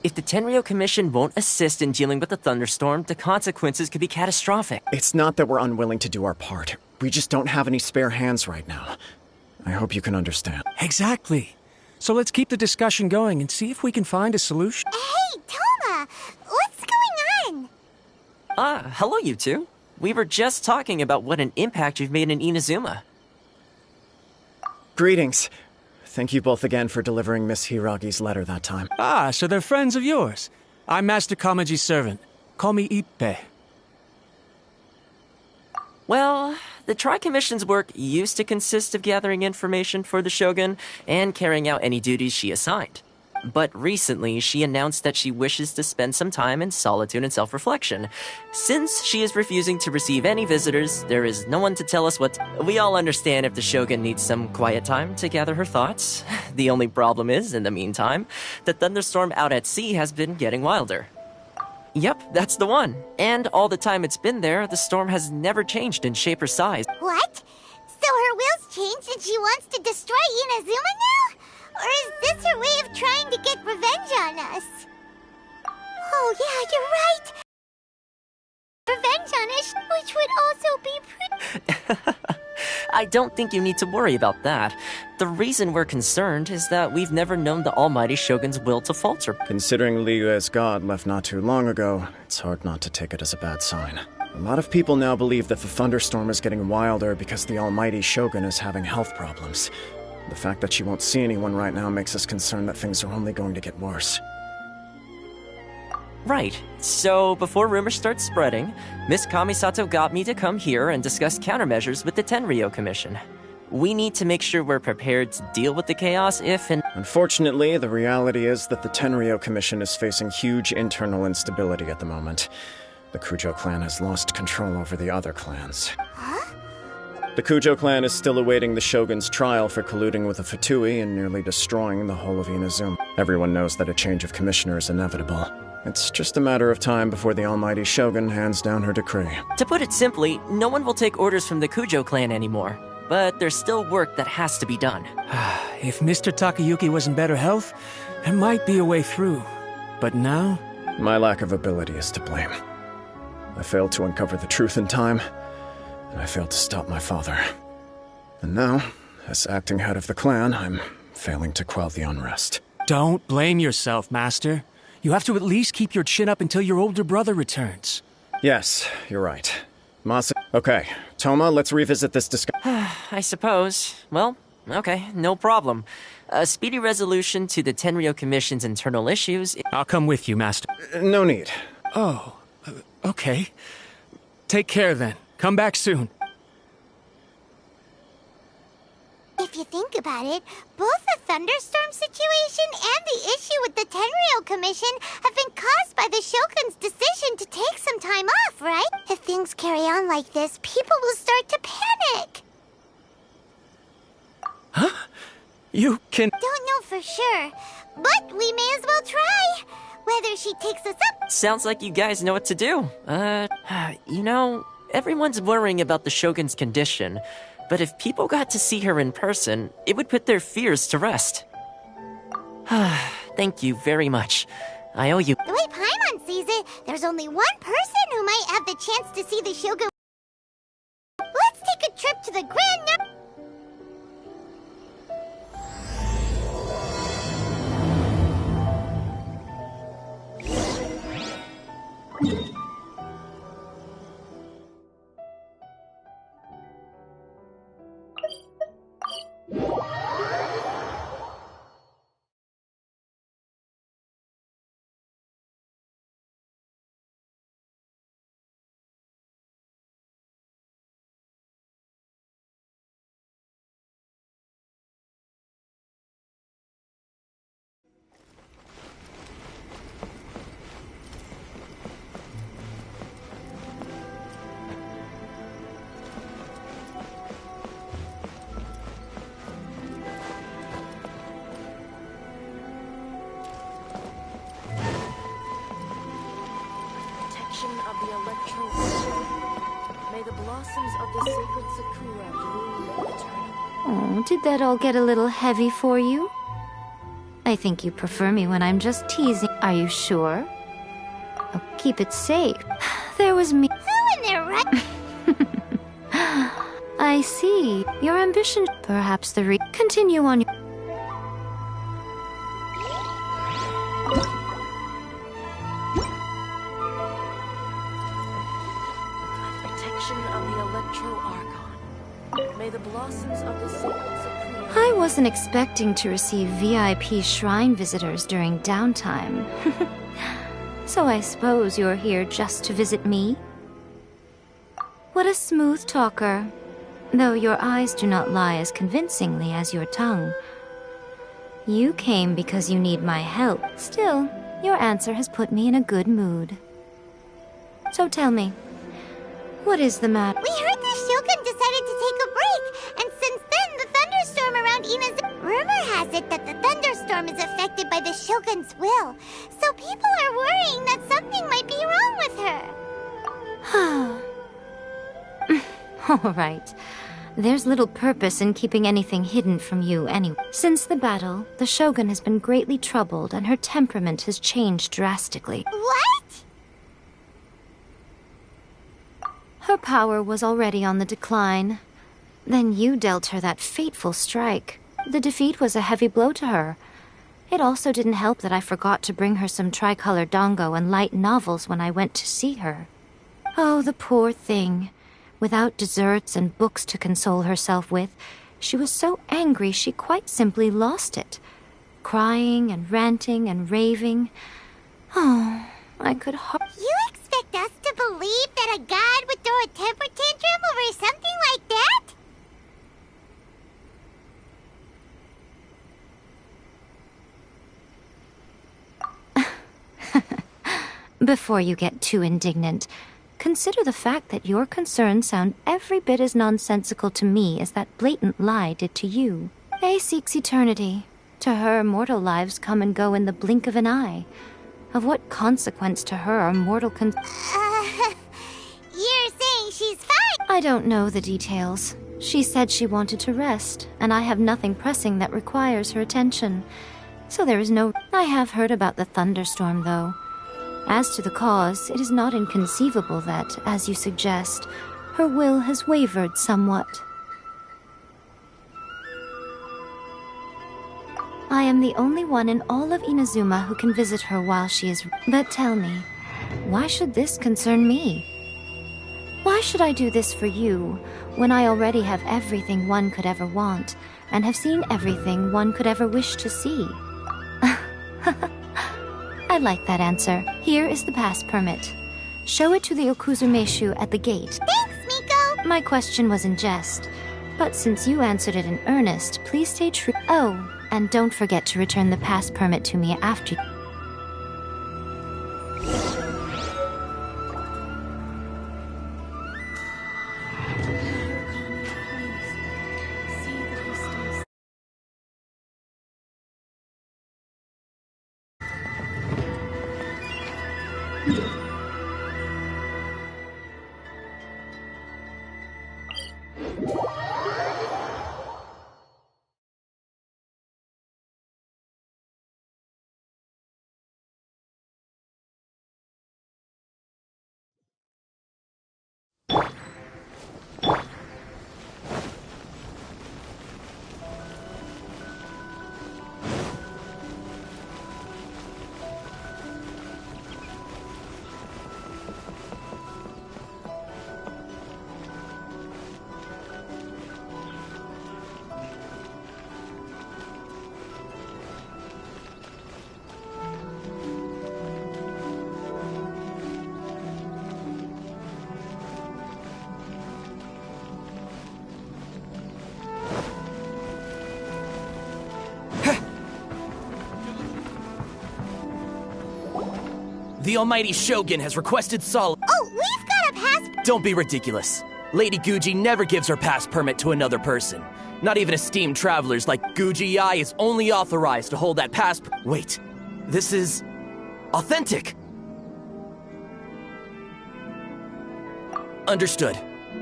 If the Tenryo Commission won't assist in dealing with the thunderstorm, the consequences could be catastrophic. It's not that we're unwilling to do our part. We just don't have any spare hands right now. I hope you can understand. Exactly. So let's keep the discussion going and see if we can find a solution. Hey, Toma! What's going on? Hello you two. We were just talking about what an impact you've made in Inazuma. Greetings. Thank you both again for delivering Miss Hiragi's letter that time. Ah, so they're friends of yours. I'm Master Kamaji's servant. Call me Ippe. Well, the Tri-Commission's work used to consist of gathering information for the Shogun and carrying out any duties she assigned. But recently, she announced that she wishes to spend some time in solitude and self-reflection. Since she is refusing to receive any visitors, there is no one to tell us what... We all understand if the Shogun needs some quiet time to gather her thoughts. The only problem is, in the meantime, the thunderstorm out at sea has been getting wilder. Yep, that's the one. And all the time it's been there, the storm has never changed in shape or size. What? So her will's changed and she wants to destroy Inazuma now? Or is this her way of trying to get revenge on us? Oh yeah, you're right! Revenge on us, which would also be pretty... I don't think you need to worry about that. The reason we're concerned is that we've never known the almighty Shogun's will to falter. Considering Liyue's god left not too long ago, it's hard not to take it as a bad sign. A lot of people now believe that the thunderstorm is getting wilder because the almighty Shogun is having health problems. The fact that she won't see anyone right now makes us concerned that things are only going to get worse. Right. So, before rumors start spreading, Miss Kamisato got me to come here and discuss countermeasures with the Tenryo Commission. We need to make sure we're prepared to deal with the chaos if and... Unfortunately, the reality is that the Tenryo Commission is facing huge internal instability at the moment. The Kujo clan has lost control over the other clans. Huh? The Kujo clan is still awaiting the Shogun's trial for colluding with the Fatui and nearly destroying the whole of Inazuma. Everyone knows that a change of commissioner is inevitable. It's just a matter of time before the almighty Shogun hands down her decree. To put it simply, no one will take orders from the Kujo clan anymore. But there's still work that has to be done. If Mr. Takayuki was in better health, there might be a way through. But now... My lack of ability is to blame. I failed to uncover the truth in time, and I failed to stop my father. And now, as acting head of the clan, I'm failing to quell the unrest. Don't blame yourself, Master. You have to at least keep your chin up until your older brother returns. Yes, you're right. Masa... Okay, Toma, let's revisit this discussion. I suppose. Well, okay, no problem. A speedy resolution to the Tenryo Commission's internal issues... I'll come with you, Master. No need. Oh, okay. Take care then. Come back soon. If you think about it, both the thunderstorm situation and the issue with the Tenryo Commission have been caused by the Shogun's decision to take some time off, right? If things carry on like this, people will start to panic. Huh? You can... Don't know for sure, but we may as well try. Whether she takes us up... Sounds like you guys know what to do. You know, everyone's worrying about the Shogun's condition. But if people got to see her in person, it would put their fears to rest. Thank you very much. I owe you. The way Paimon sees it, there's only one person who might have the chance to see the Shogun. Let's take a trip to the Grand... Of the electro may the blossoms of the sacred sakura bloom eternally. Oh, did that all get a little heavy for you? I think you prefer me when I'm just teasing. Are you sure? Oh, keep it safe. There was me. Who in their right? I see. Your ambition. Perhaps continue on your. Protection of the Electro-Archon. May the blossoms of the sacred supreme... I wasn't expecting to receive VIP shrine visitors during downtime. So I suppose you're here just to visit me? What a smooth talker. Though your eyes do not lie as convincingly as your tongue. You came because you need my help. Still, your answer has put me in a good mood. So tell me, what is the matter? We heard the Shogun decided to take a break, and since then the thunderstorm around Inazuma... Rumor has it that the thunderstorm is affected by the Shogun's will, so people are worrying that something might be wrong with her. All right. There's little purpose in keeping anything hidden from you anyway. Since the battle, the Shogun has been greatly troubled and her temperament has changed drastically. What? Her power was already on the decline. Then you dealt her that fateful strike. The defeat was a heavy blow to her. It also didn't help that I forgot to bring her some tricolor dango and light novels when I went to see her. Oh, the poor thing. Without desserts and books to console herself with, she was so angry she quite simply lost it. Crying and ranting and raving. Oh, I could You expect us to believe that a god would throw a temper tantrum over something like that? Before you get too indignant, consider the fact that your concerns sound every bit as nonsensical to me as that blatant lie did to you. A seeks eternity. To her, mortal lives come and go in the blink of an eye. Of what consequence to her are mortal You're saying she's fine? I don't know the details. She said she wanted to rest, and I have nothing pressing that requires her attention. So there is no... I have heard about the thunderstorm, though. As to the cause, it is not inconceivable that, as you suggest, her will has wavered somewhat. I am the only one in all of Inazuma who can visit her while she is... But tell me, why should this concern me? Why should I do this for you, when I already have everything one could ever want, and have seen everything one could ever wish to see? I like that answer. Here is the pass permit. Show it to the Okuzumeshu at the gate. Thanks, Miko! My question was in jest, but since you answered it in earnest, please stay true. Oh, and don't forget to return the pass permit to me after. The almighty Shogun has requested solace. Oh, we've got a pass... Don't be ridiculous. Lady Guji never gives her pass permit to another person. Not even esteemed travelers like Guji-ai is only authorized to hold that pass... Wait, this is... authentic. Understood.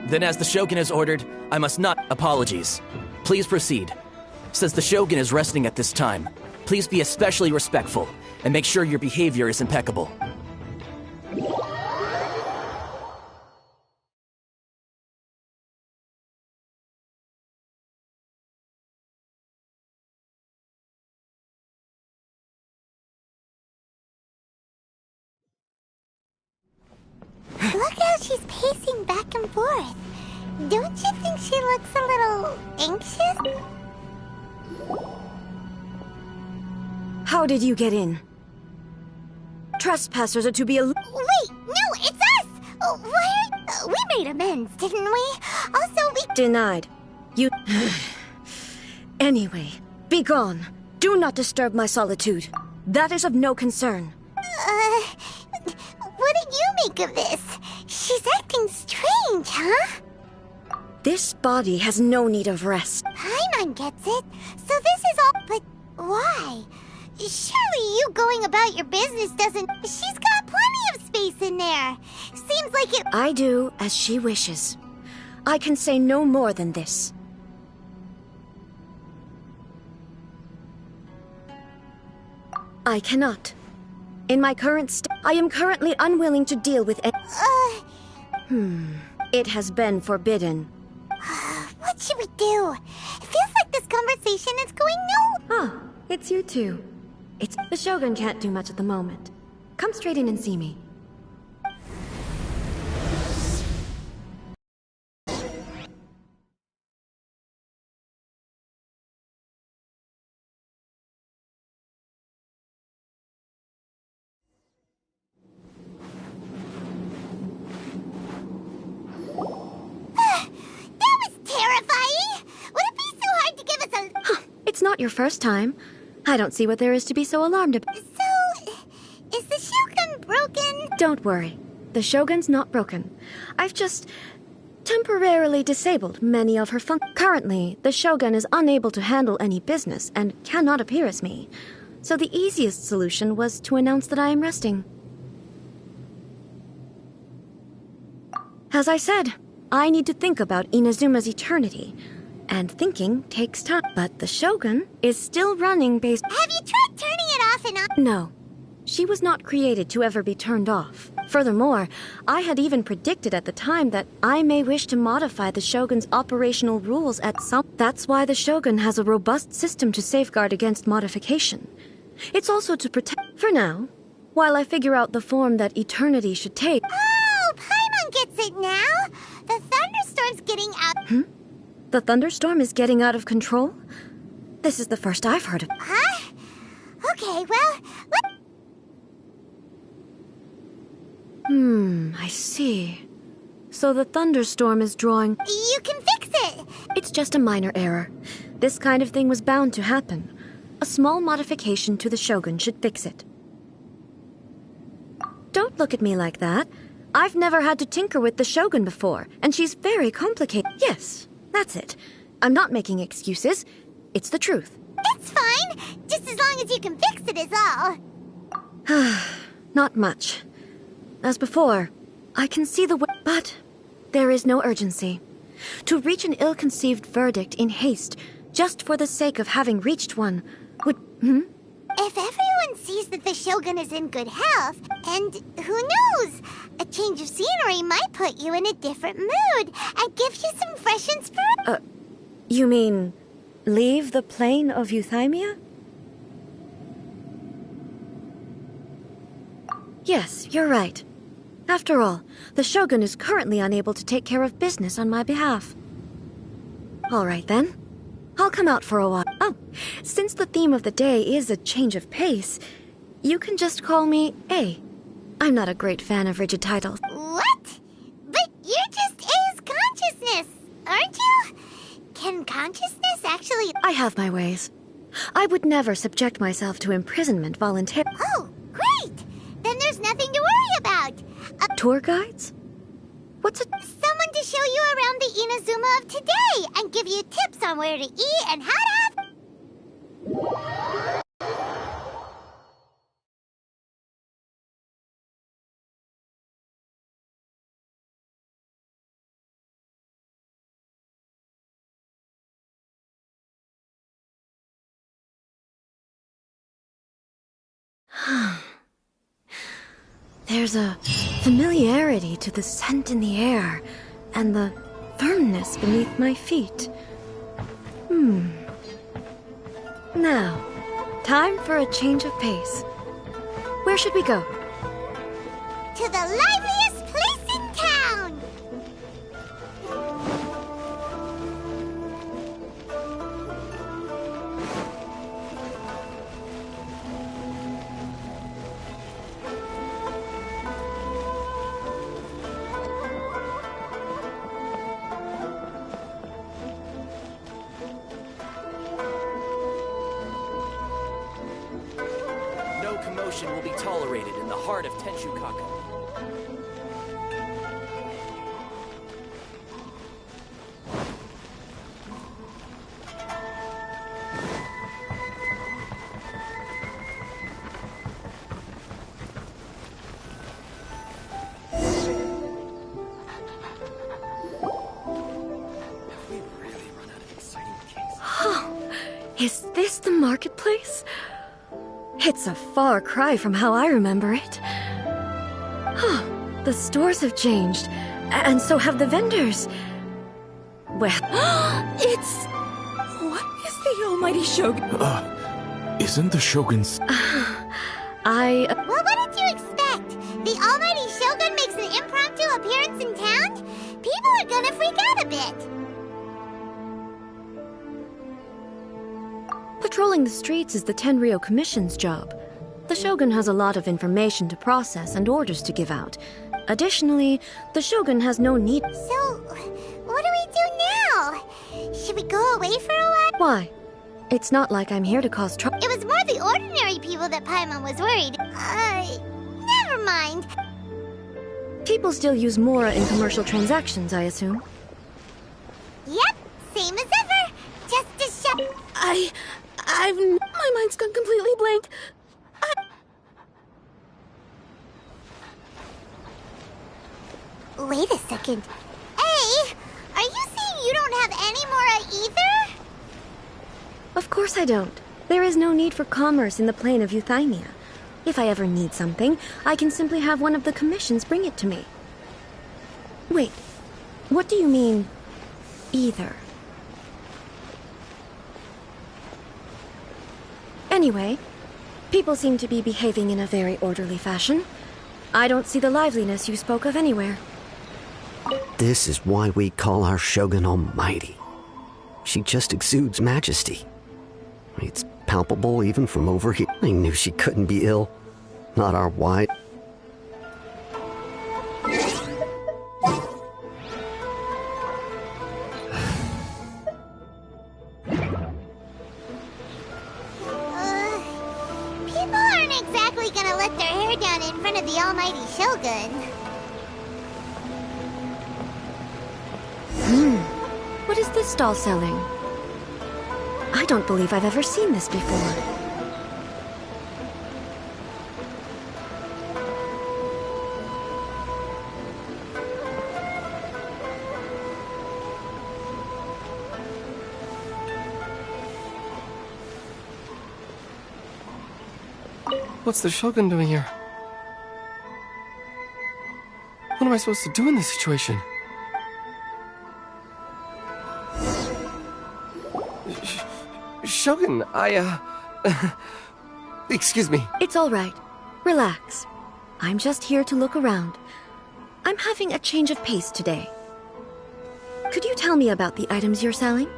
Then as the Shogun has ordered, I must not... Apologies. Please proceed. Since the Shogun is resting at this time, Please be especially respectful, and make sure your behavior is impeccable. Look how she's pacing back and forth. Don't you think she looks a little anxious? How did you get in? Trespassers are to be Wait, no, it's us! We made amends, didn't we? Also, we... denied. You... Anyway, be gone. Do not disturb my solitude. That is of no concern. What do you make of this? She's acting strange, huh? This body has no need of rest. Paimon gets it. So this is all... But why? Surely you going about your business doesn't... She's got plenty of space in there. Seems like it... I do as she wishes. I can say no more than this. I cannot. In my current state, I am currently unwilling to deal with it. It has been forbidden. What should we do? It feels like this conversation is going nowhere. Ah, it's you two. The Shogun can't do much at the moment. Come straight in and see me. It's not your first time. I don't see what there is to be so alarmed about. So, is the Shogun broken? Don't worry. The Shogun's not broken. I've just temporarily disabled many of her functions. Currently, the Shogun is unable to handle any business and cannot appear as me. So the easiest solution was to announce that I am resting. As I said, I need to think about Inazuma's eternity. And thinking takes time. But the Shogun is still running based... Have you tried turning it off and on? No. She was not created to ever be turned off. Furthermore, I had even predicted at the time that I may wish to modify the Shogun's operational rules at some... That's why the Shogun has a robust system to safeguard against modification. It's also to protect... For now, while I figure out the form that eternity should take... Oh, Paimon gets it now! The thunderstorm's getting out... The thunderstorm is getting out of control? This is the first I've heard of... Huh? Okay, well, I see. So the thunderstorm is drawing... You can fix it! It's just a minor error. This kind of thing was bound to happen. A small modification to the Shogun should fix it. Don't look at me like that. I've never had to tinker with the Shogun before, and she's very complicated. Yes, that's it. I'm not making excuses. It's the truth. It's fine. Just as long as you can fix it is all. Not much. As before, I can see the way, but there is no urgency. To reach an ill-conceived verdict in haste, just for the sake of having reached one, would... If everyone sees that the Shogun is in good health, and who knows, a change of scenery might put you in a different mood and give you some fresh inspiration. You mean leave the plane of euthymia? Yes, you're right. After all, the Shogun is currently unable to take care of business on my behalf. All right, then. I'll come out for a while. Oh, since the theme of the day is a change of pace, you can just call me A. I'm not a great fan of rigid titles. What? But you're just A's consciousness, aren't you? Can consciousness actually... I have my ways. I would never subject myself to imprisonment voluntarily. Oh, great! Then there's nothing to worry about. Tour guides? What's a... Someone to show you around the Inazuma of today and give you tips on where to eat and how to have... There's a familiarity to the scent in the air and the firmness beneath my feet. Now, time for a change of pace. Where should we go? To the liveliest place in town! No commotion will be tolerated in the heart of Tenshukaka. Is this the marketplace? It's a far cry from how I remember it. The stores have changed, and so have the vendors. Well, it's... What is the almighty Shogun? Isn't the Shogun's... I... Well, what did you expect? The almighty Shogun makes an impromptu appearance in town? People are gonna freak out a bit. Patrolling the streets is the Tenryou Commission's job. The Shogun has a lot of information to process and orders to give out. Additionally, the Shogun has no need... So, what do we do now? Should we go away for a while? Why? It's not like I'm here to cause trouble. It was more the ordinary people that Paimon was worried. Never mind. People still use Mora in commercial transactions, I assume. Yep, same as ever. Just to show... My mind's gone completely blank. Wait a second. Hey, are you saying you don't have any Mora either? Of course I don't. There is no need for commerce in the plane of Euthymia. If I ever need something, I can simply have one of the commissions bring it to me. Wait, what do you mean, either? Anyway, people seem to be behaving in a very orderly fashion. I don't see the liveliness you spoke of anywhere. This is why we call our Shogun Almighty. She just exudes majesty. It's palpable even from over here. I knew she couldn't be ill. Not our wide... People aren't exactly gonna let their hair down in front of the almighty Shogun. What is this stall selling? I don't believe I've ever seen this before. What's the Shogun doing here? What am I supposed to do in this situation? Shogun, excuse me. It's all right. Relax. I'm just here to look around. I'm having a change of pace today. Could you tell me about the items you're selling?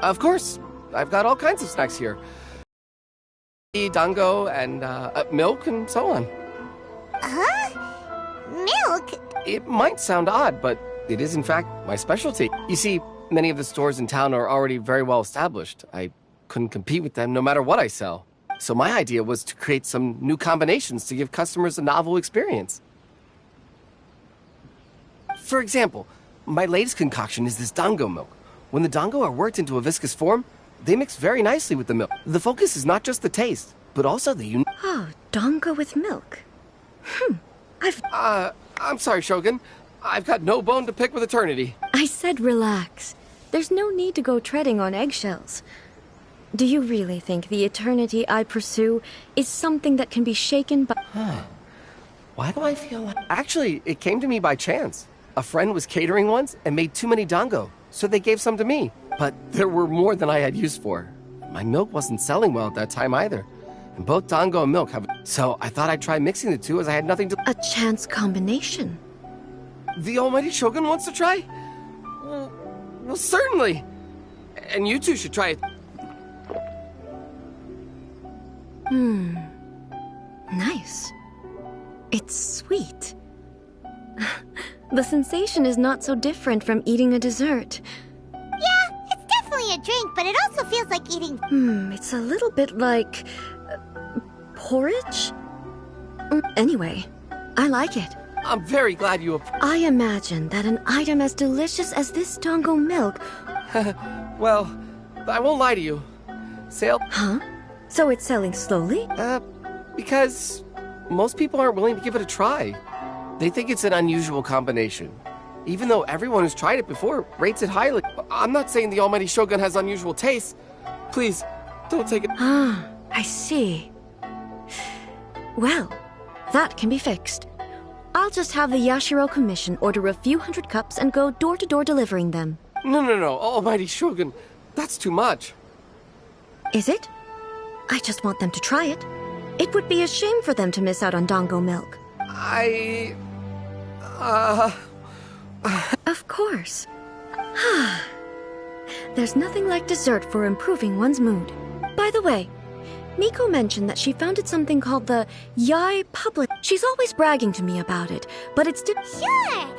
Of course. I've got all kinds of snacks here. Dango and milk and so on. Huh? Milk? It might sound odd, but it is in fact my specialty. You see, many of the stores in town are already very well established. I couldn't compete with them no matter what I sell. So my idea was to create some new combinations to give customers a novel experience. For example, my latest concoction is this dango milk. When the dango are worked into a viscous form, they mix very nicely with the milk. The focus is not just the taste, but also the Oh, dango with milk. I'm sorry, Shogun. I've got no bone to pick with eternity. I said relax. There's no need to go treading on eggshells. Do you really think the eternity I pursue is something that can be shaken by... Why do I feel like... Actually, it came to me by chance. A friend was catering once and made too many dango, so they gave some to me. But there were more than I had use for. My milk wasn't selling well at that time either. And both dango and milk have... So I thought I'd try mixing the two as I had nothing to... A chance combination? The almighty shogun wants to try? Well, certainly. And you two should try it. Nice. It's sweet. The sensation is not so different from eating a dessert. Yeah, it's definitely a drink, but it also feels like eating... It's a little bit like... porridge? Anyway, I like it. I'm very glad you... I imagine that an item as delicious as this dango milk... Well, I won't lie to you. Sale... Huh? So it's selling slowly? Because most people aren't willing to give it a try. They think it's an unusual combination. Even though everyone who's tried it before rates it highly. I'm not saying the almighty shogun has unusual tastes. Please, don't take it... I see. Well, that can be fixed. I'll just have the Yashiro Commission order a few hundred cups and go door-to-door delivering them. No, almighty shogun. That's too much. Is it? I just want them to try it. It would be a shame for them to miss out on dango milk. Of course. There's nothing like dessert for improving one's mood. By the way, Miko mentioned that she founded something called the Yai Public. She's always bragging to me about it, but it's... Sure!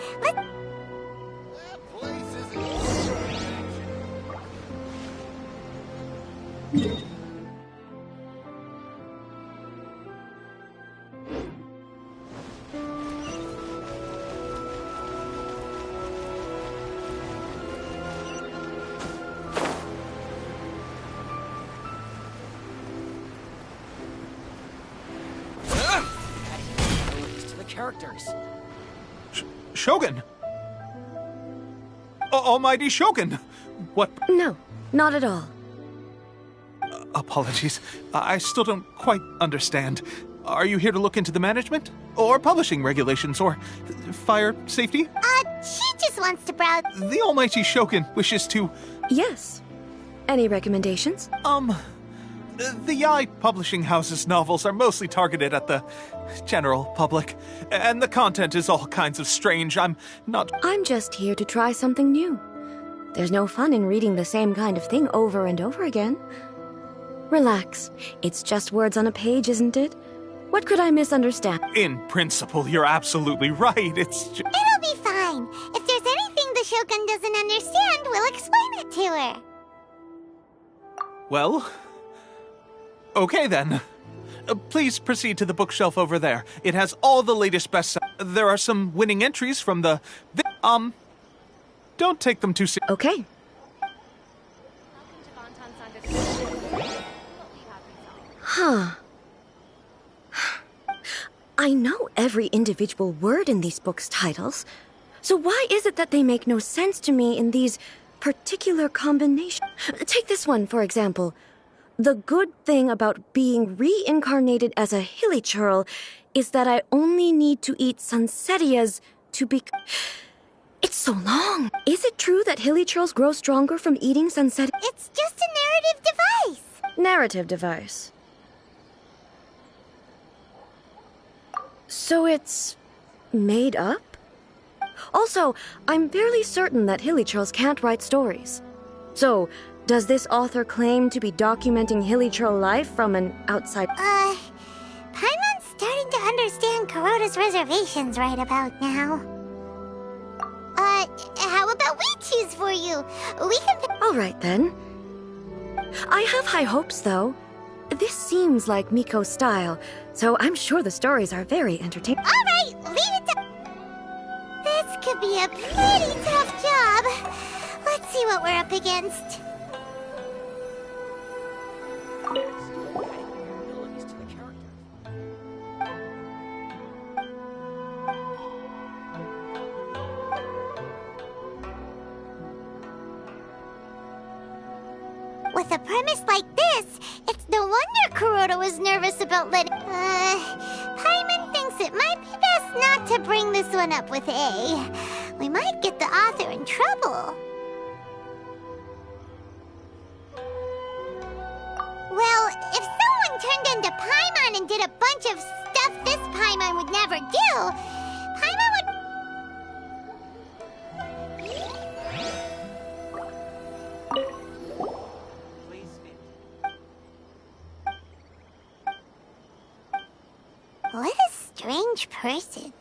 Characters. Shogun! Almighty Shogun! What? No, not at all. Apologies. I still don't quite understand. Are you here to look into the management? Or publishing regulations? Or fire safety? She just wants to browse. The Almighty Shogun wishes to... Yes. Any recommendations? The Yai Publishing House's novels are mostly targeted at the general public, and the content is all kinds of strange. I'm just here to try something new. There's no fun in reading the same kind of thing over and over again. Relax. It's just words on a page, isn't it? What could I misunderstand? In principle, you're absolutely right. It's just... It'll be fine. If there's anything the Shogun doesn't understand, we'll explain it to her. Well... okay, then. Please proceed to the bookshelf over there. It has all the latest bestsellers. There are some winning entries from the... don't take them too seriously. Okay. Huh. I know every individual word in these books' titles. So why is it that they make no sense to me in these particular combinations? Take this one, for example. The good thing about being reincarnated as a hilly churl is that I only need to eat sunsettias to be... It's so long. Is it true that hilly churls grow stronger from eating sunsettias? It's just a narrative device. Narrative device. So it's... made up? Also, I'm fairly certain that hilly churls can't write stories. So... does this author claim to be documenting hilly churl life from an outside... Paimon's starting to understand Kuroda's reservations right about now. How about we choose for you? We can... All right, then. I have high hopes, though. This seems like Miko's style, so I'm sure the stories are very entertaining. All right, leave it to... This could be a pretty tough job. Let's see what we're up against. With With a premise like this, it's no wonder Kuroda was nervous about letting... Paimon thinks it might be best not to bring this one up with A. We might get the author in trouble. Well, if someone turned into Paimon and did a bunch of stuff this Paimon would never do, Paimon would... What a strange person.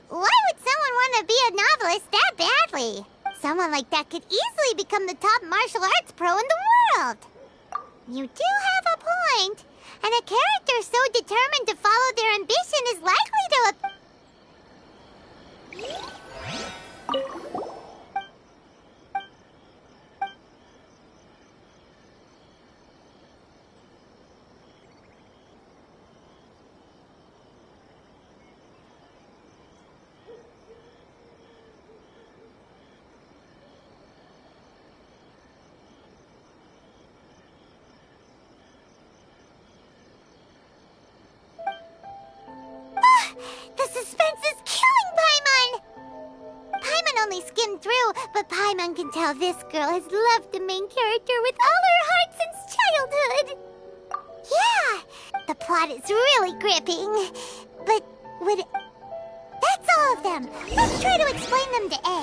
Why would someone want to be a novelist that badly? Someone like that could easily become the top martial arts pro in the world. You do have a point. And a character so determined to follow their ambition is likely to... The suspense is killing Paimon! Paimon only skimmed through, but Paimon can tell this girl has loved the main character with all her heart since childhood. Yeah, the plot is really gripping. But would... That's all of them. Let's try to explain them to A.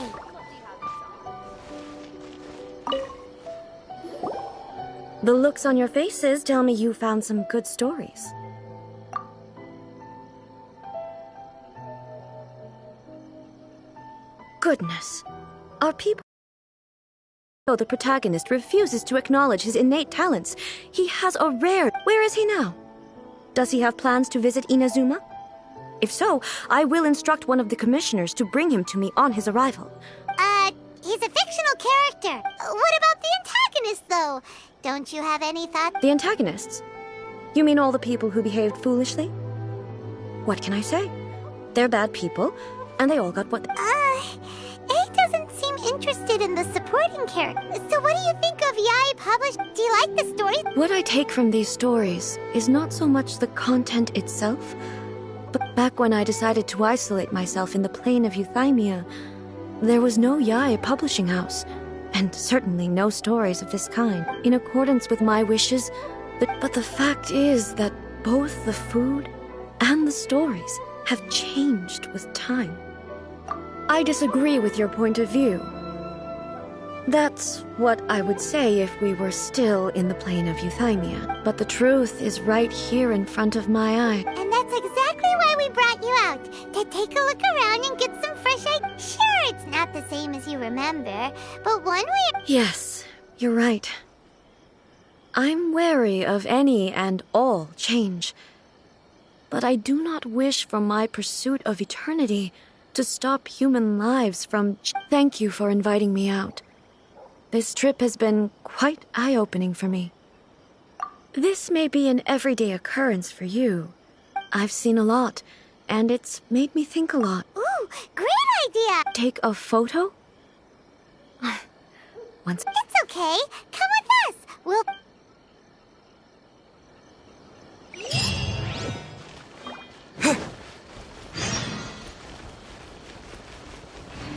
The looks on your faces tell me you found some good stories. Goodness. Are people... Oh, the protagonist refuses to acknowledge his innate talents. He has a rare... Where is he now? Does he have plans to visit Inazuma? If so, I will instruct one of the commissioners to bring him to me on his arrival. He's a fictional character. What about the antagonist, though? Don't you have any thoughts? The antagonists? You mean all the people who behaved foolishly? What can I say? They're bad people, and they all got what... A doesn't seem interested in the supporting character. So what do you think of Yae published? Do you like the stories? What I take from these stories is not so much the content itself, but back when I decided to isolate myself in the plane of Euthymia, there was no Yae publishing house, and certainly no stories of this kind, in accordance with my wishes. But the fact is that both the food and the stories have changed with time. I disagree with your point of view. That's what I would say if we were still in the plane of Euthymia. But the truth is right here in front of my eye. And that's exactly why we brought you out. To take a look around and get some fresh ideas. Sure, it's not the same as you remember, but one way... Yes, you're right. I'm wary of any and all change. But I do not wish for my pursuit of eternity to stop human lives from... Thank you for inviting me out. This trip has been quite eye-opening for me. This may be an everyday occurrence for you. I've seen a lot, and it's made me think a lot. Ooh, great idea! Take a photo? Once... It's okay. Come with us. We'll...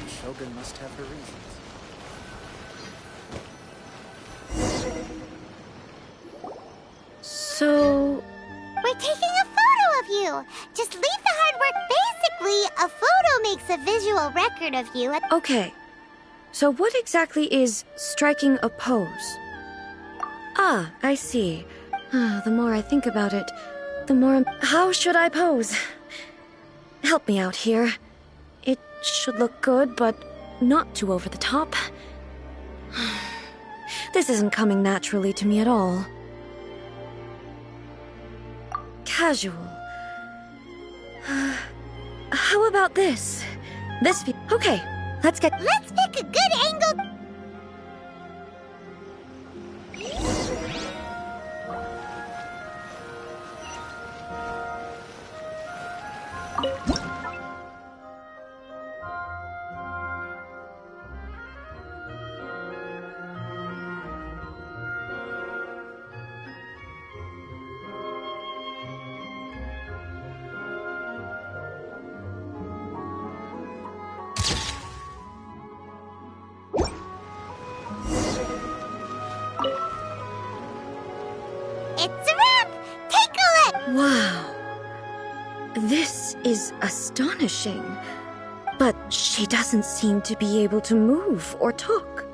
Shogun must have her reasons. So... We're taking a photo of you. Just leave the hard work. Basically, a photo makes a visual record of you. Okay. So what exactly is striking a pose? Ah, I see. The more I think about it, the more... How should I pose? Help me out here. It should look good, but not too over the top. This isn't coming naturally to me at all. Casual. How about this? Okay, let's pick a good angle. It's a wrap! Take a look! Wow. This is astonishing. But she doesn't seem to be able to move or talk.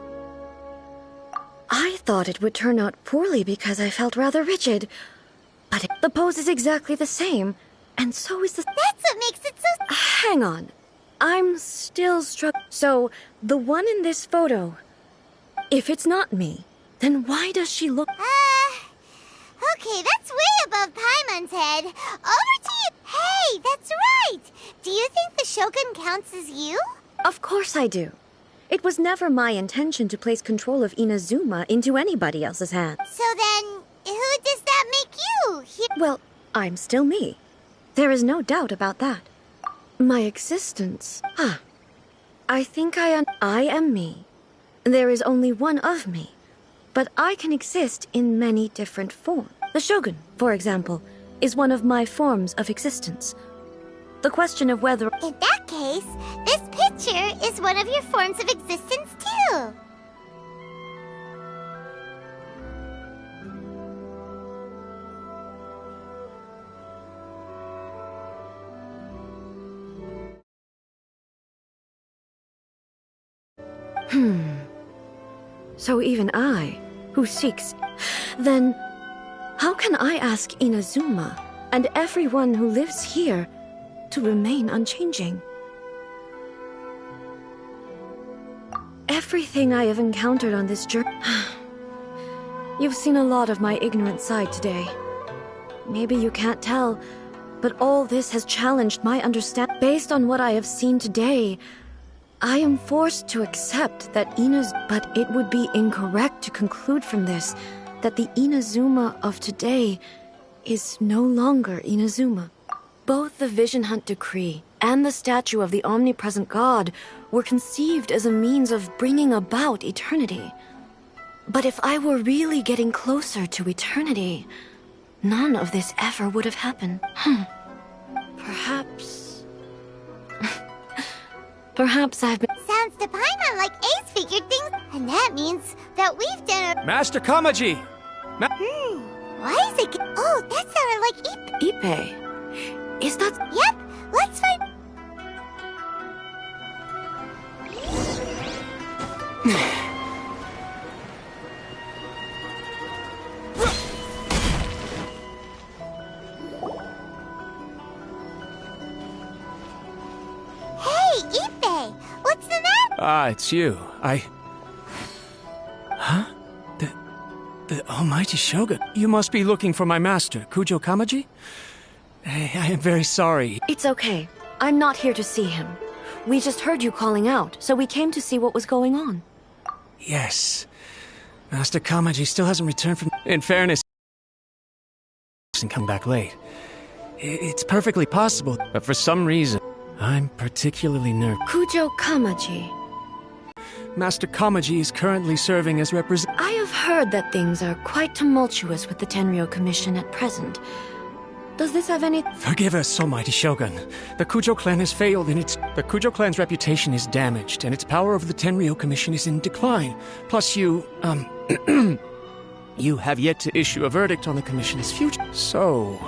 I thought it would turn out poorly because I felt rather rigid. But the pose is exactly the same, and so is the... That's what makes it so... Hang on. I'm still struck. So, the one in this photo, if it's not me, then why does she look... Okay, that's way above Paimon's head. Over to you. Hey, that's right. Do you think the Shogun counts as you? Of course I do. It was never my intention to place control of Inazuma into anybody else's hands. So then, who does that make you? Well, I'm still me. There is no doubt about that. My existence... I think I am me. There is only one of me. But I can exist in many different forms. The Shogun, for example, is one of my forms of existence. The question of whether... In that case, this picture is one of your forms of existence too. So even I, who seeks... Then, how can I ask Inazuma and everyone who lives here to remain unchanging? Everything I have encountered on this journey... You've seen a lot of my ignorant side today. Maybe you can't tell, but all this has challenged my understanding. Based on what I have seen today, I am forced to accept that But it would be incorrect to conclude from this that the Inazuma of today is no longer Inazuma. Both the Vision Hunt Decree and the statue of the omnipresent God were conceived as a means of bringing about eternity. But if I were really getting closer to eternity, none of this ever would have happened. Perhaps... Perhaps I've been... Sounds to Paimon like Ace figured things, and that means that we've done a... Master Kamaji! Why is it... Oh, that sounded like Ipe. Is that... Yep, let's find... Hey, Ipe! What's the matter? It's you. Huh? The almighty Shogun. You must be looking for my master, Kujo Kamaji? I am very sorry. It's okay. I'm not here to see him. We just heard you calling out, so we came to see what was going on. Yes. Master Kamaji still hasn't returned from... In fairness... and come back late. It's perfectly possible, but for some reason, I'm particularly nervous. Kujo Kamaji. Master Kamaji is currently serving as representative... I have heard that things are quite tumultuous with the Tenryo Commission at present. Does this have any... Forgive us, almighty Shogun. The Kujo clan has failed in its... The Kujo clan's reputation is damaged, and its power over the Tenryo Commission is in decline. Plus you, you have yet to issue a verdict on the Commission's future. So,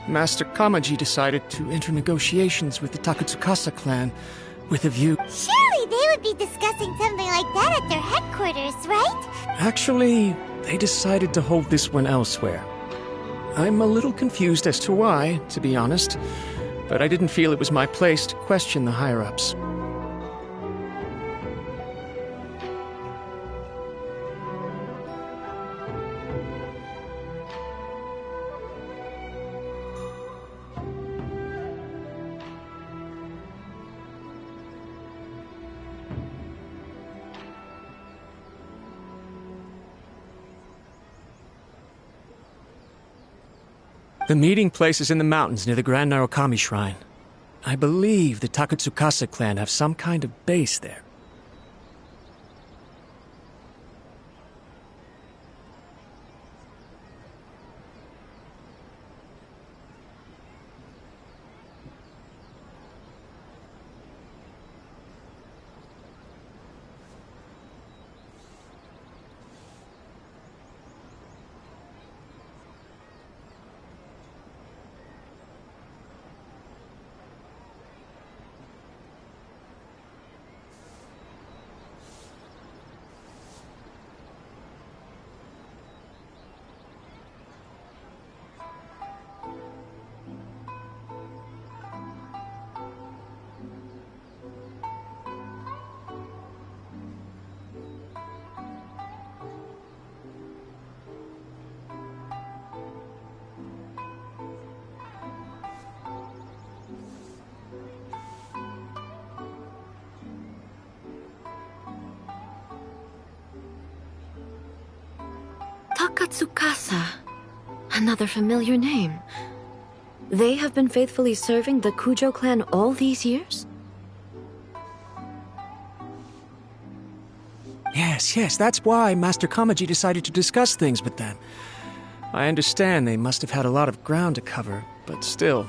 Master Kamaji decided to enter negotiations with the Takatsukasa clan with a view... Surely they would be discussing something like that at their headquarters, right? Actually, they decided to hold this one elsewhere. I'm a little confused as to why, to be honest, but I didn't feel it was my place to question the higher-ups. The meeting place is in the mountains near the Grand Narukami Shrine. I believe the Takatsukasa clan have some kind of base there. Akatsukasa. Another familiar name. They have been faithfully serving the Kujo clan all these years? Yes, that's why Master Kamaji decided to discuss things with them. I understand they must have had a lot of ground to cover, but still,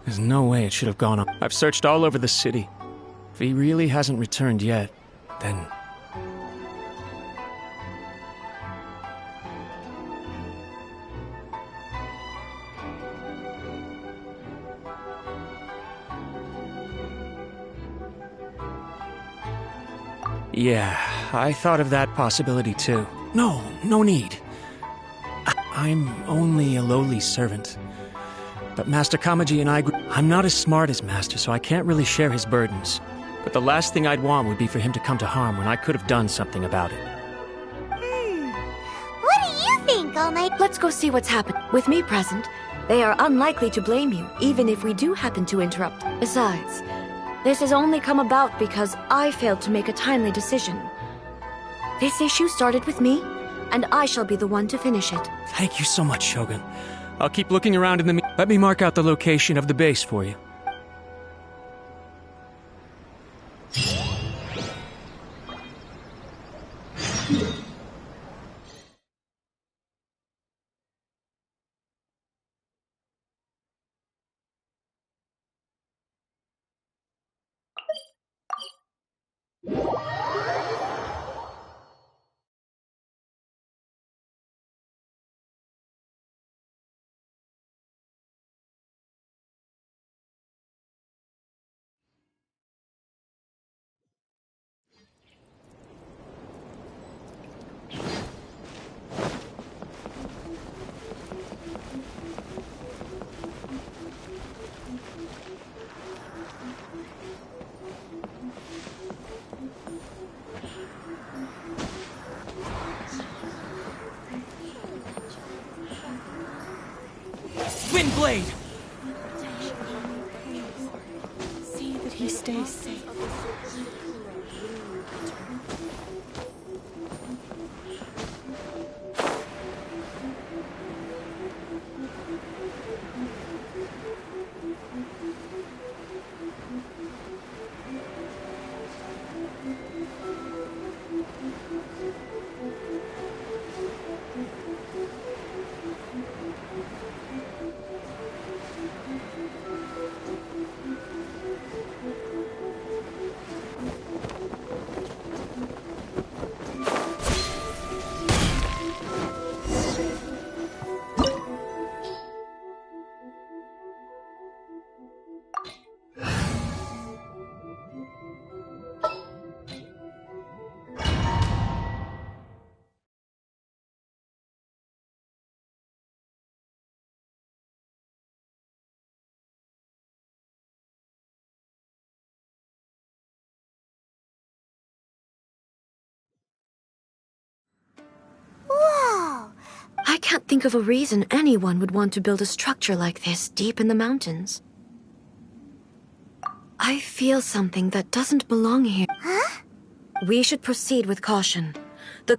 there's no way it should have gone on. I've searched all over the city. If he really hasn't returned yet, then... Yeah, I thought of that possibility too. No need. I'm only a lowly servant. But Master Kamaji and I'm not as smart as Master, so I can't really share his burdens. But the last thing I'd want would be for him to come to harm when I could have done something about it. What do you think, Almighty? Let's go see what's happened. With me present, they are unlikely to blame you, even if we do happen to interrupt. Besides, this has only come about because I failed to make a timely decision. This issue started with me, and I shall be the one to finish it. Thank you so much, Shogun. I'll keep looking around in the Let me mark out the location of the base for you. Windblade! See that he stays safe. Whoa! I can't think of a reason anyone would want to build a structure like this deep in the mountains. I feel something that doesn't belong here. Huh? We should proceed with caution. The...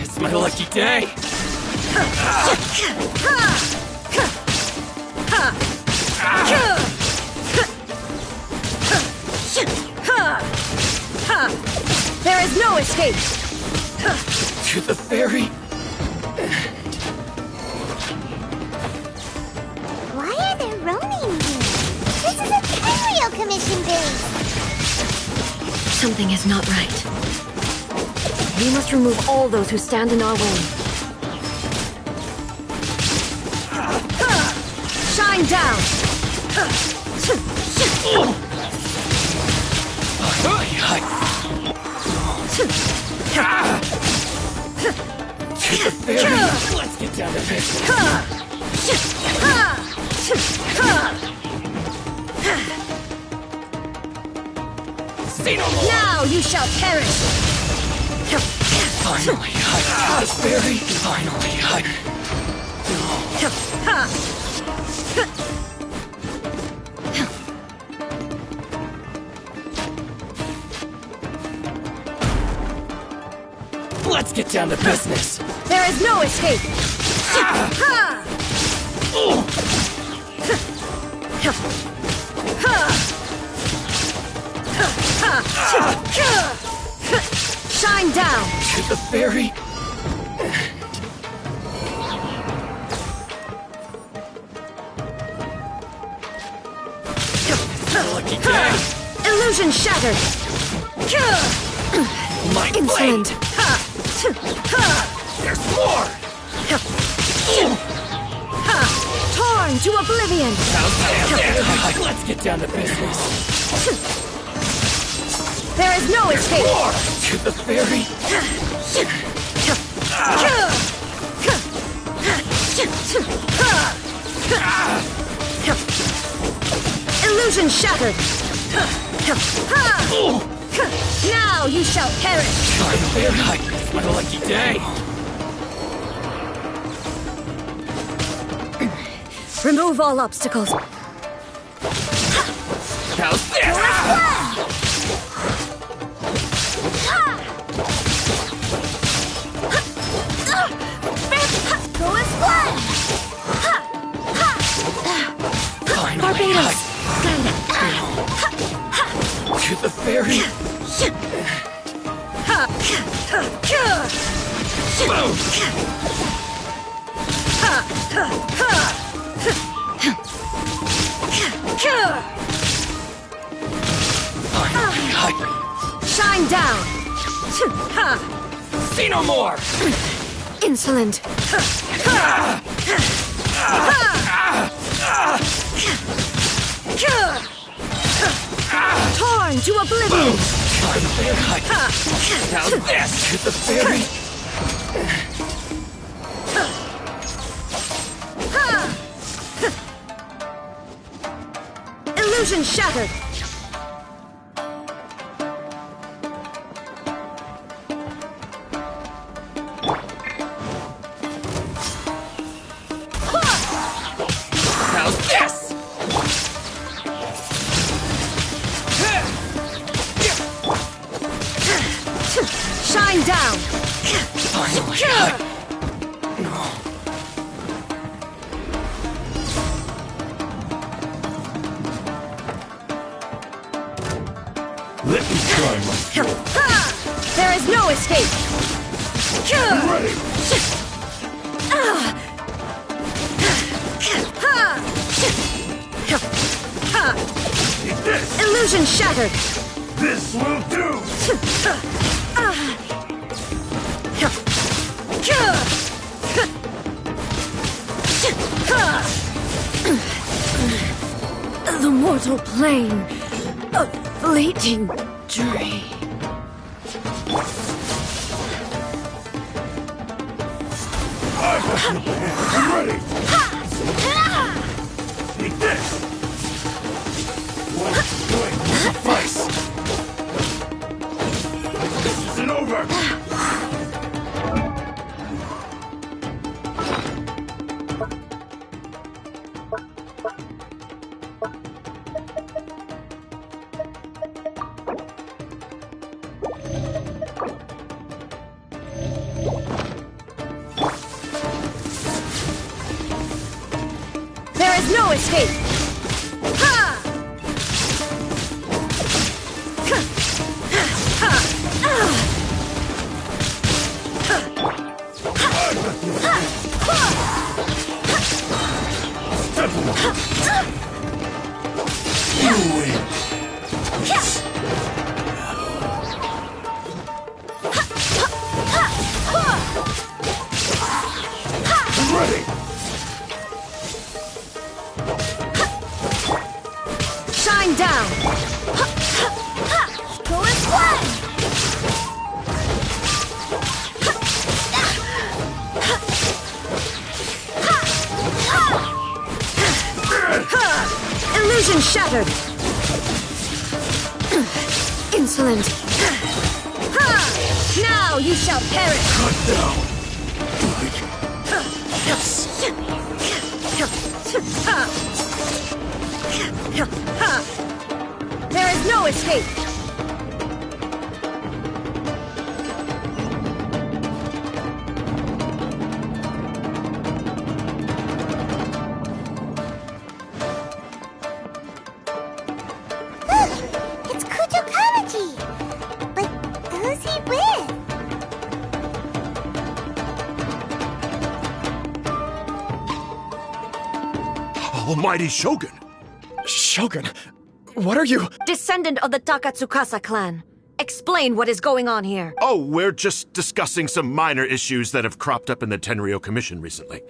It's my lucky day! There is no escape! To the ferry? Something is not right. We must remove all those who stand in our way. Shine down! Let's get down to business. Now you shall perish! Finally, Raspberry. Finally, Let's get down to business. There is no escape! Shine down! To the fairy. Lucky day. Illusion shattered! My Insolent! blade. There's more. Torn to oblivion! Let's get down to business. There is no escape! More to the fairy. Illusion shattered! Now you shall perish! It's my lucky day. Remove all obstacles. How's this? Go as one! Barbados! To the fairy. Boom. Shine down! See no more. Insolent! Torn to oblivion! How's this? To the fairy. Illusion shattered! How's this? Shine down! Finally. Let me try my There is no escape! ready. Eat this. Illusion shattered! This will do. The mortal plane, a fleeting dream. I'm ready. Eat this. What's doing will suffice. This isn't over. There is no escape! ready! Shine down! Go and play! Illusion shattered! Insolent! Now you shall perish! Cut down! There is no escape! It's Kujo Kamaji! But who's he with? Almighty Shogun! Shogun, what are you? Descendant of the Takatsukasa clan. Explain what is going on here. Oh, we're just discussing some minor issues that have cropped up in the Tenryo Commission recently.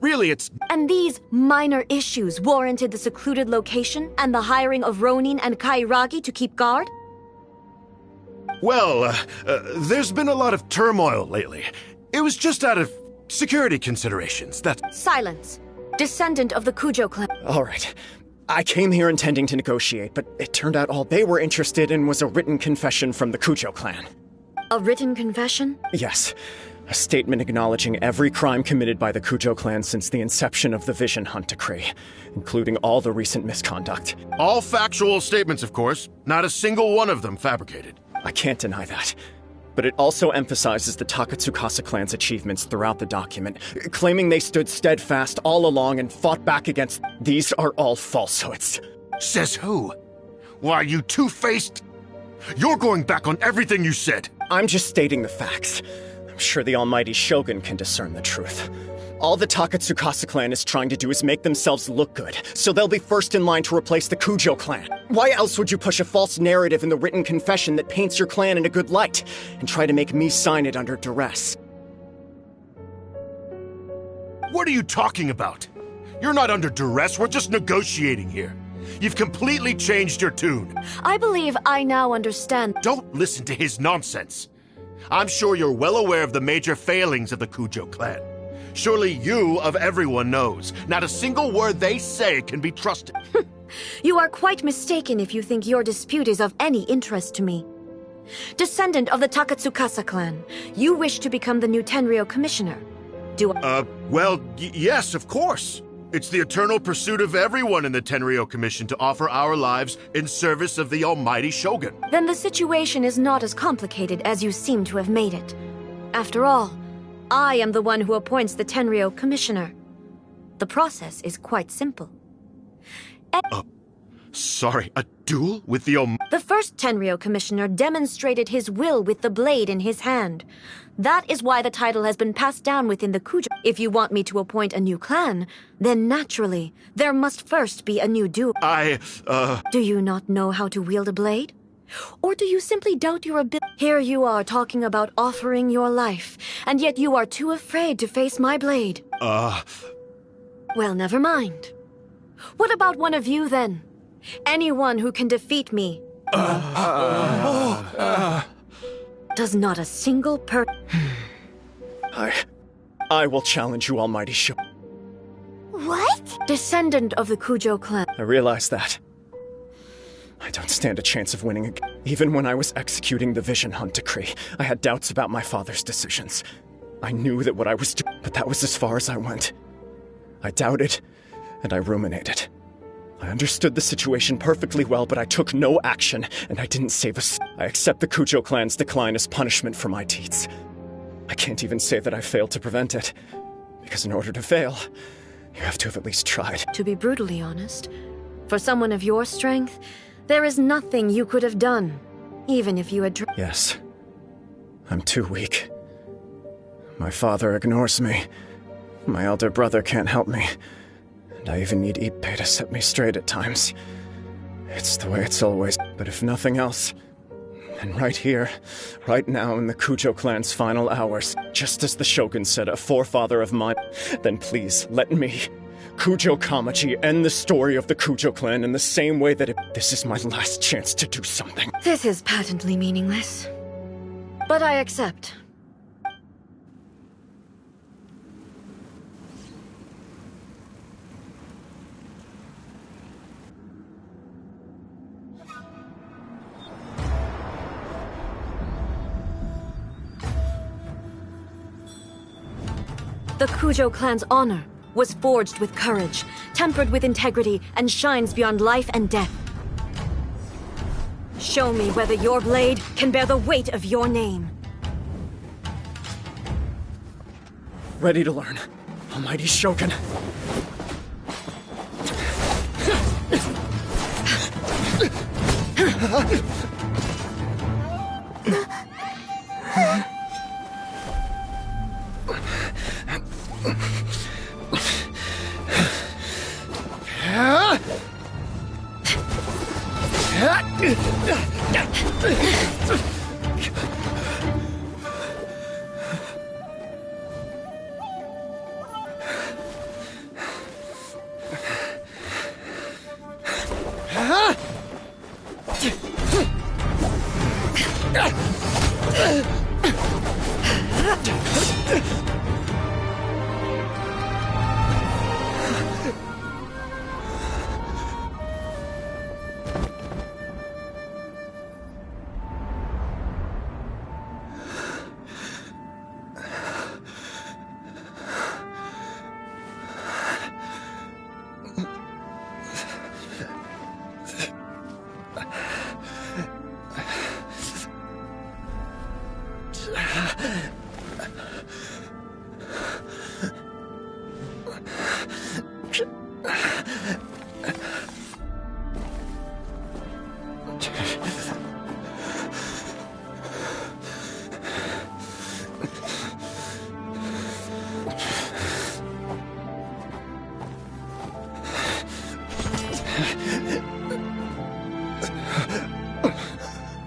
Really, it's... And these minor issues warranted the secluded location and the hiring of Ronin and Kairagi to keep guard? Well, there's been a lot of turmoil lately. It was just out of security considerations, that's... Silence. Descendant of the Kujo clan. All right. I came here intending to negotiate, but it turned out all they were interested in was a written confession from the Kujo clan. A written confession? Yes. A statement acknowledging every crime committed by the Kujo clan since the inception of the Vision Hunt Decree, including all the recent misconduct. All factual statements, of course. Not a single one of them fabricated. I can't deny that. But it also emphasizes the Takatsukasa clan's achievements throughout the document, claiming they stood steadfast all along and fought back against... These are all falsehoods. Says who? Why, you two-faced... You're going back on everything you said. I'm just stating the facts. I'm sure the almighty Shogun can discern the truth. All the Takatsukasa clan is trying to do is make themselves look good, so they'll be first in line to replace the Kujo clan. Why else would you push a false narrative in the written confession that paints your clan in a good light, and try to make me sign it under duress? What are you talking about? You're not under duress, we're just negotiating here. You've completely changed your tune. I believe I now understand. Don't listen to his nonsense. I'm sure you're well aware of the major failings of the Kujo clan. Surely you, of everyone, knows. Not a single word they say can be trusted. You are quite mistaken if you think your dispute is of any interest to me. Descendant of the Takatsukasa clan, you wish to become the new Tenryo commissioner. Do I... Well, yes, of course. It's the eternal pursuit of everyone in the Tenryo Commission to offer our lives in service of the almighty Shogun. Then the situation is not as complicated as you seem to have made it. After all, I am the one who appoints the Tenryo commissioner. The process is quite simple. Sorry, a duel with the The first Tenryo commissioner demonstrated his will with the blade in his hand. That is why the title has been passed down within the Kujo. If you want me to appoint a new clan, then naturally, there must first be a new duel. Do you not know how to wield a blade? Or do you simply doubt your ability? Here you are talking about offering your life, and yet you are too afraid to face my blade. Well, never mind. What about one of you, then? Anyone who can defeat me. Does not a single I will challenge you, almighty Shogun. What? Descendant of the Kujo clan. I realize that. I don't stand a chance of winning again. Even when I was executing the Vision Hunt Decree, I had doubts about my father's decisions. I knew that what I was doing, but that was as far as I went. I doubted, and I ruminated. I understood the situation perfectly well, but I took no action, and I didn't save us. I accept the Kujo clan's decline as punishment for my deeds. I can't even say that I failed to prevent it, because in order to fail, you have to have at least tried. To be brutally honest, for someone of your strength, there is nothing you could have done, even if you had tried. Yes. I'm too weak. My father ignores me. My elder brother can't help me. And I even need Ippei to set me straight at times. It's the way it's always. But if nothing else, And right here, right now in the Kujo clan's final hours, just as the Shogun said, a forefather of mine, then please let me, Kujo Kamaji, end the story of the Kujo clan in the same way that this is my last chance to do something. This is patently meaningless. But I accept. The Kujo clan's honor was forged with courage, tempered with integrity, and shines beyond life and death. Show me whether your blade can bear the weight of your name. Ready to learn, Almighty Shogun.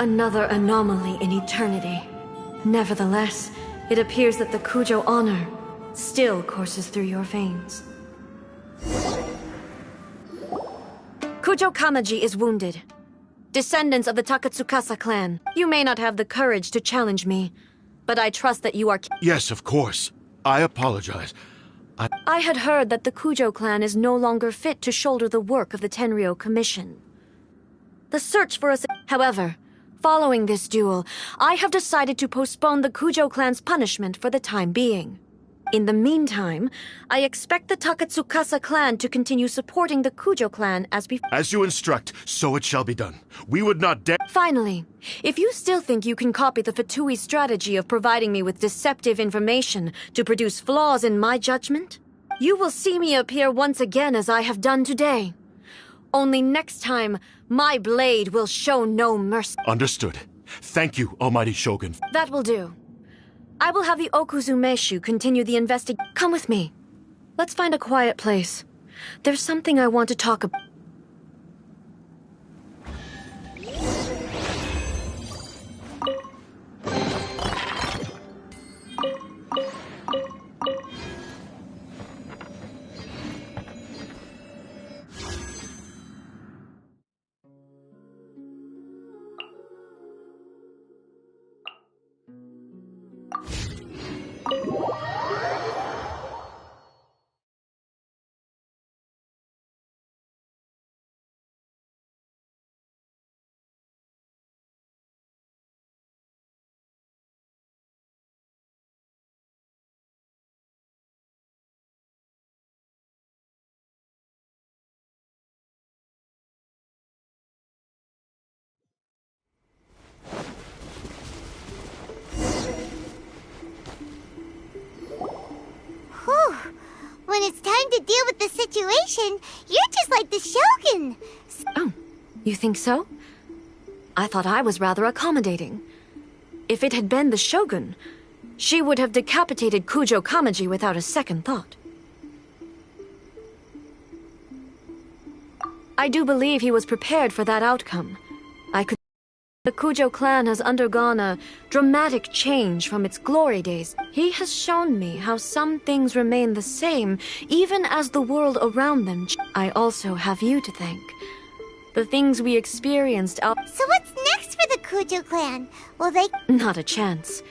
Another anomaly in eternity. Nevertheless, it appears that the Kujo honor still courses through your veins. Kujo Kamaji is wounded. Descendants of the Takatsukasa clan, you may not have the courage to challenge me, but I trust that you are— Yes, of course. I apologize. I had heard that the Kujo clan is no longer fit to shoulder the work of the Tenryo Commission. The search for us— However, following this duel, I have decided to postpone the Kujo clan's punishment for the time being. In the meantime, I expect the Takatsukasa clan to continue supporting the Kujo clan as before. As you instruct, so it shall be done. We would not dare— Finally, if you still think you can copy the Fatui strategy of providing me with deceptive information to produce flaws in my judgment, you will see me appear once again as I have done today. Only next time, my blade will show no mercy. Understood. Thank you, Almighty Shogun. That will do. I will have the Okuzumeshu continue the investigation. Come with me. Let's find a quiet place. There's something I want to talk about. When it's time to deal with the situation, you're just like the Shogun. Oh, you think so? I thought I was rather accommodating. If it had been the Shogun, she would have decapitated Kujo Kamaji without a second thought. I do believe he was prepared for that outcome. I could The Kujo clan has undergone a dramatic change from its glory days. He has shown me how some things remain the same, even as the world around them. I also have you to thank. The things we experienced out. So what's next for the Kujo clan? Will they... Not a chance.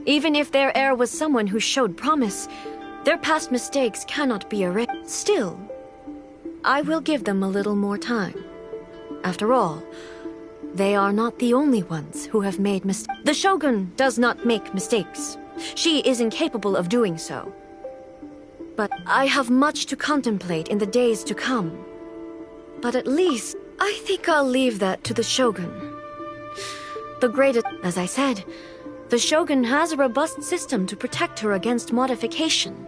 Even if their heir was someone who showed promise, their past mistakes cannot be erased. Still, I will give them a little more time. After all, they are not the only ones who have made mistakes. The Shogun does not make mistakes. She is incapable of doing so. But I have much to contemplate in the days to come. But at least, I think I'll leave that to the Shogun. The greatest... As I said, the Shogun has a robust system to protect her against modification.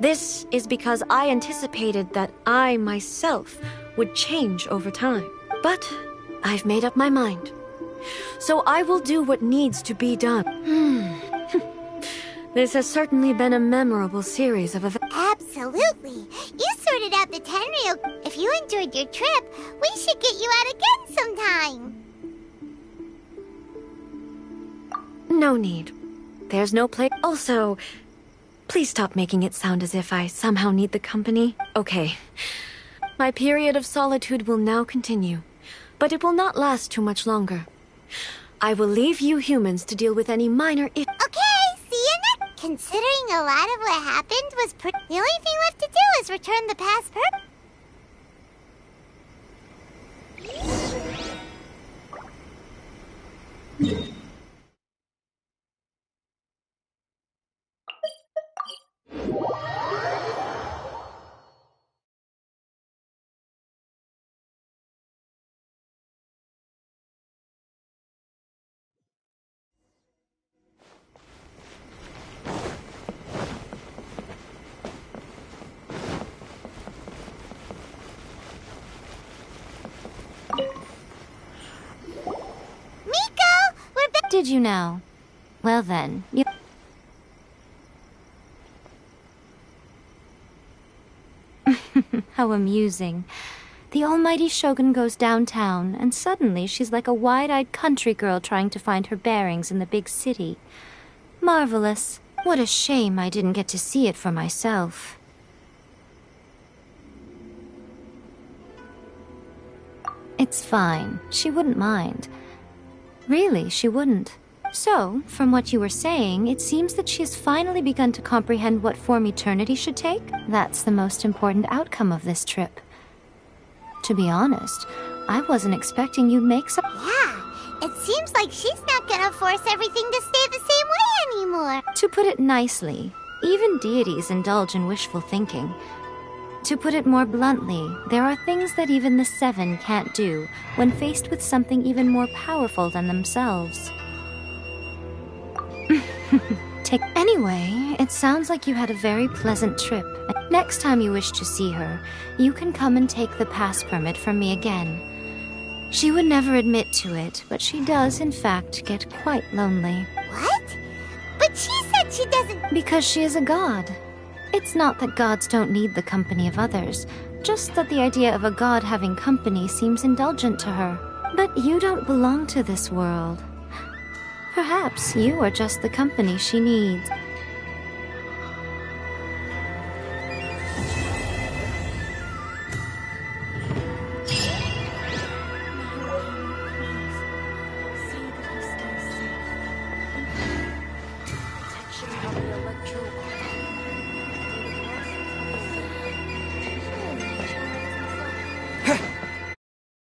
This is because I anticipated that I myself would change over time. But I've made up my mind. So I will do what needs to be done. This has certainly been a memorable series of events. Absolutely. You sorted out the Tenryou. If you enjoyed your trip, we should get you out again sometime. No need. There's no place. Also, please stop making it sound as if I somehow need the company. Okay. My period of solitude will now continue, but it will not last too much longer. I will leave you humans to deal with any minor issues. Okay, see you next. Considering a lot of what happened was the only thing left to do is return the past Did you know? Well then, you... How amusing. The almighty Shogun goes downtown, and suddenly she's like a wide-eyed country girl trying to find her bearings in the big city. Marvelous. What a shame I didn't get to see it for myself. It's fine. She wouldn't mind. Really, she wouldn't. So, from what you were saying, it seems that she has finally begun to comprehend what form eternity should take. That's the most important outcome of this trip. To be honest, I wasn't expecting you'd make some... Yeah, it seems like she's not gonna force everything to stay the same way anymore. To put it nicely, even deities indulge in wishful thinking. To put it more bluntly, there are things that even the Seven can't do when faced with something even more powerful than themselves. Anyway, it sounds like you had a very pleasant trip. Next time you wish to see her, you can come and take the pass permit from me again. She would never admit to it, but she does, in fact, get quite lonely. What? But she said she doesn't... Because she is a god. It's not that gods don't need the company of others, just that the idea of a god having company seems indulgent to her. But you don't belong to this world. Perhaps you are just the company she needs.